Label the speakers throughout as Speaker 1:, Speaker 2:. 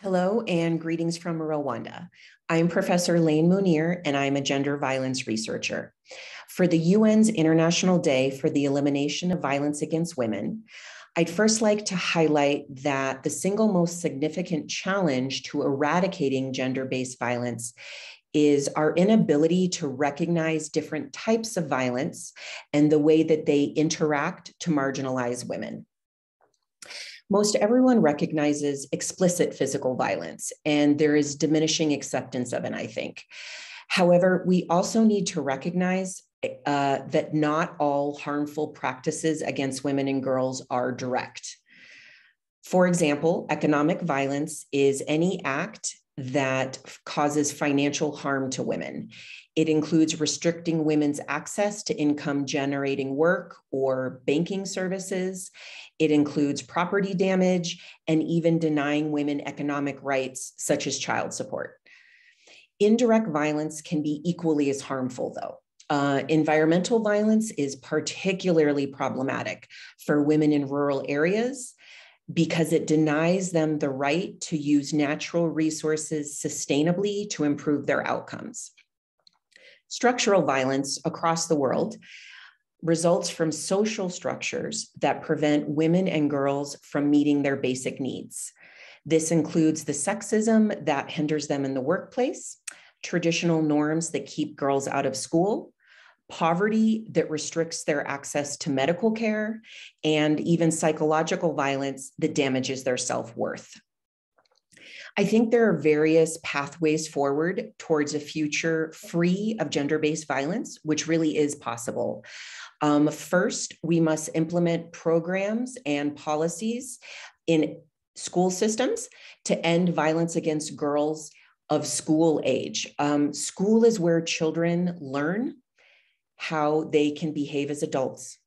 Speaker 1: Hello and greetings from Rwanda. I'm Professor Lane Munir and I'm a gender violence researcher. For the UN's International Day for the Elimination of Violence Against Women, I'd first like to highlight that the single most significant challenge to eradicating gender-based violence is our inability to recognize different types of violence and the way that they interact to marginalize women. Most everyone recognizes explicit physical violence, and there is diminishing acceptance of it, I think. However, we also need to recognize that not all harmful practices against women and girls are direct. For example, economic violence is any act that causes financial harm to women. It includes restricting women's access to income-generating work or banking services. It includes property damage and even denying women economic rights, such as child support. Indirect violence can be equally as harmful, though. Environmental violence is particularly problematic for women in rural areas because it denies them the right to use natural resources sustainably to improve their outcomes. Structural violence across the world results from social structures that prevent women and girls from meeting their basic needs. This includes the sexism that hinders them in the workplace, traditional norms that keep girls out of school, poverty that restricts their access to medical care, and even psychological violence that damages their self-worth. I think there are various pathways forward towards a future free of gender-based violence, which really is possible. First, we must implement programs and policies in school systems to end violence against girls of school age. School is where children learn how they can behave as adults.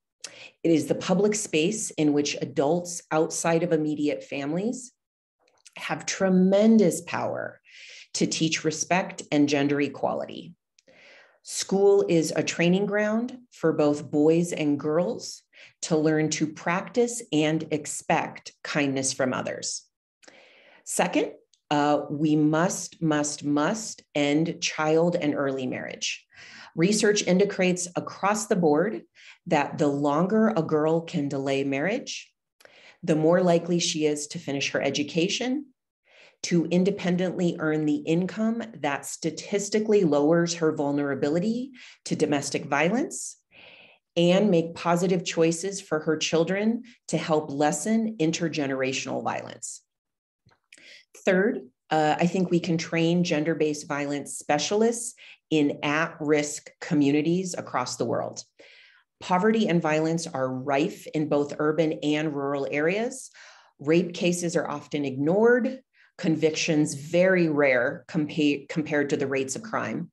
Speaker 1: It is the public space in which adults outside of immediate families have tremendous power to teach respect and gender equality. School is a training ground for both boys and girls to learn to practice and expect kindness from others. Second, we must end child and early marriage. Research indicates across the board that the longer a girl can delay marriage, the more likely she is to finish her education, to independently earn the income that statistically lowers her vulnerability to domestic violence, and make positive choices for her children to help lessen intergenerational violence. Third, I think we can train gender-based violence specialists in at-risk communities across the world. Poverty and violence are rife in both urban and rural areas. Rape cases are often ignored, convictions very rare compared to the rates of crime.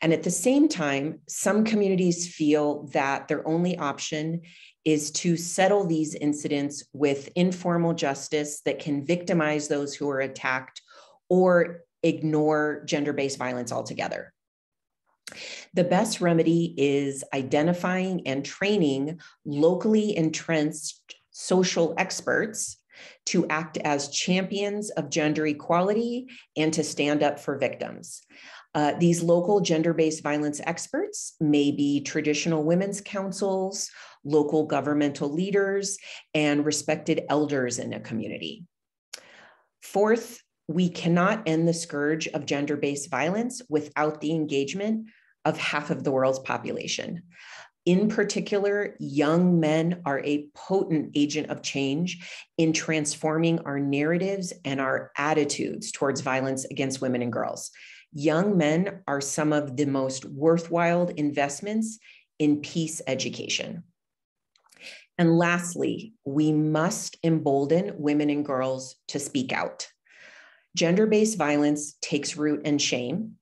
Speaker 1: And at the same time, some communities feel that their only option is to settle these incidents with informal justice that can victimize those who are attacked or ignore gender-based violence altogether. The best remedy is identifying and training locally entrenched social experts to act as champions of gender equality and to stand up for victims. These local gender-based violence experts may be traditional women's councils, local governmental leaders, and respected elders in a community. Fourth, we cannot end the scourge of gender-based violence without the engagement of half of the world's population. In particular, young men are a potent agent of change in transforming our narratives and our attitudes towards violence against women and girls. Young men are some of the most worthwhile investments in peace education. And lastly, we must embolden women and girls to speak out. Gender-based violence takes root in shame,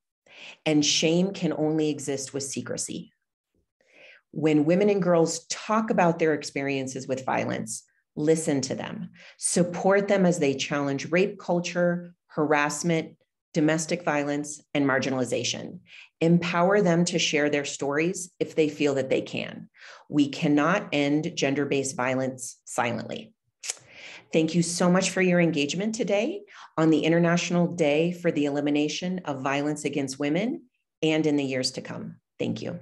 Speaker 1: and shame can only exist with secrecy. When women and girls talk about their experiences with violence, listen to them, support them as they challenge rape culture, harassment, domestic violence, and marginalization. Empower them to share their stories if they feel that they can. We cannot end gender-based violence silently. Thank you so much for your engagement today on the International Day for the Elimination of Violence Against Women and in the years to come. Thank you.